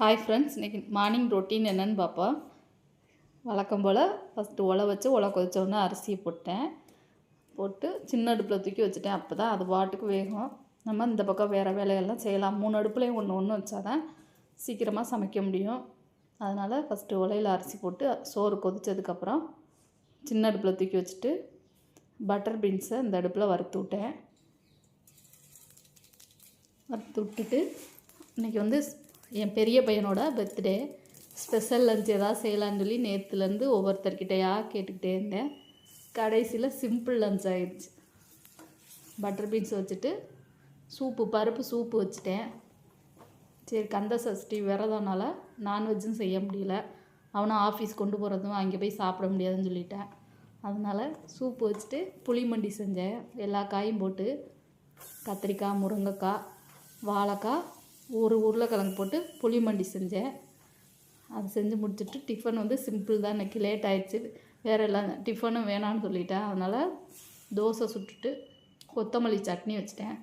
Hi friends, இன்றைக்கி morning routine என்னென்னு பார்ப்போம். வழக்கம் போல் ஃபஸ்ட்டு ஒலை வச்சு கொதிச்சோடனே அரிசியை போட்டு சின்ன அடுப்பில் தூக்கி வச்சுட்டேன். அப்போ தான் அது பாட்டுக்கு வேகும். நம்ம இந்த பக்கம் வேறு வேலையெல்லாம் செய்யலாம். 3 அடுப்புலையும் ஒன்று வச்சா தான் சீக்கிரமாக சமைக்க முடியும். அதனால் ஃபஸ்ட்டு ஒலையில் அரிசி போட்டு சோறு கொதித்ததுக்கப்புறம் சின்ன அடுப்பில் தூக்கி வச்சுட்டு பட்டர் பீன்ஸை இந்த அடுப்பில் வறுத்து விட்டேன். வறுத்து விட்டுட்டு இன்றைக்கி என் பெரிய பையனோட பர்த்டே, ஸ்பெஷல் லஞ்ச் ஏதாவது செய்யலான்னு சொல்லி நேற்றுலேருந்து ஒவ்வொருத்தர்கிட்டையா கேட்டுக்கிட்டே இருந்தேன். கடைசியில் சிம்பிள் லஞ்ச் ஆகிடுச்சு. பட்டர் பீன்ஸ் வச்சுட்டு பருப்பு சூப்பு வச்சுட்டேன். சரி, கந்த சஷ்டி விரதம்னால நான்வெஜ்ஜும் செய்ய முடியல. அவனை ஆஃபீஸ் கொண்டு போகிறதும் அங்கே போய் சாப்பிட முடியாதுன்னு சொல்லிட்டேன். அதனால் சூப்பு வச்சுட்டு புளிமண்டி செஞ்சேன். எல்லா காயும் போட்டு கத்திரிக்காய், முருங்கைக்காய், வாழைக்காய், ஒரு உருளைக்கிழங்கு போட்டு புளிமண்டி செஞ்சேன். அது செஞ்சு முடிச்சுட்டு டிஃபன் சிம்பிள் தான். இன்றைக்கி லேட் ஆகிடுச்சு. வேறு எல்லாம் டிஃபனும் வேணான்னு சொல்லிட்டேன். அதனால் தோசை சுட்டுட்டு கொத்தமல்லி சட்னி வச்சிட்டேன்.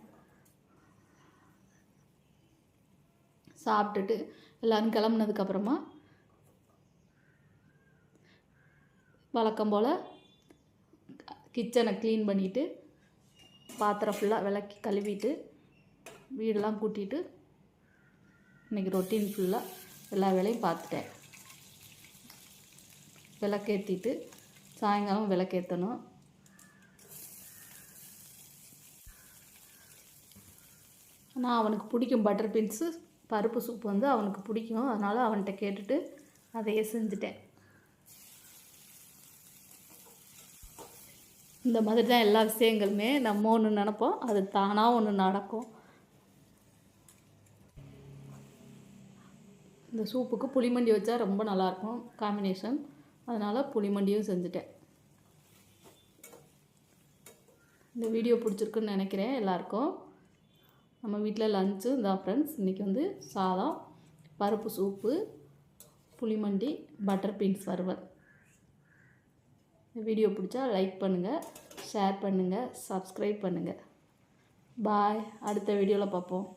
சாப்பிட்டுட்டு எல்லோரும் கிளம்புனதுக்கப்புறமா வழக்கம் போல் கிச்சனை க்ளீன் பண்ணிவிட்டு பாத்திரம் ஃபுல்லாக விளக்கி கழுவிட்டு வீடெல்லாம் கூட்டிகிட்டு இன்றைக்கி ரொட்டீன் ஃபுல்லாக எல்லா வேலையும் பார்த்துட்டேன். விளக்கேற்றிட்டு சாயங்காலம் விளக்கேற்றணும். ஆனால் அவனுக்கு பிடிக்கும் பட்டர் பீன்ஸு பருப்பு சூப்பு அவனுக்கு பிடிக்கும். அதனால் அவன்கிட்ட கேட்டுட்டு அதையே செஞ்சுட்டேன். இந்த மாதிரி தான் எல்லா விஷயங்களுமே நம்ம ஒன்று நினப்போம், அது தானாக ஒன்று நடக்கும். இந்த சூப்புக்கு புளிமண்டி வச்சா ரொம்ப நல்லாயிருக்கும் காம்பினேஷன். அதனால் புளிமண்டியும் செஞ்சுட்டேன். இந்த வீடியோ பிடிச்சிருக்குன்னு நினைக்கிறேன் எல்லாருக்கும். நம்ம வீட்டில் லஞ்சு இந்த ஃப்ரெண்ட்ஸ் இன்றைக்கி சாதம், பருப்பு சூப்பு, புளிமண்டி, பட்டர் பீன்ஸ் வறுவல். இந்த வீடியோ பிடிச்சா லைக் பண்ணுங்கள், ஷேர் பண்ணுங்கள், சப்ஸ்கிரைப் பண்ணுங்கள். பாய். அடுத்த வீடியோவில் பார்ப்போம்.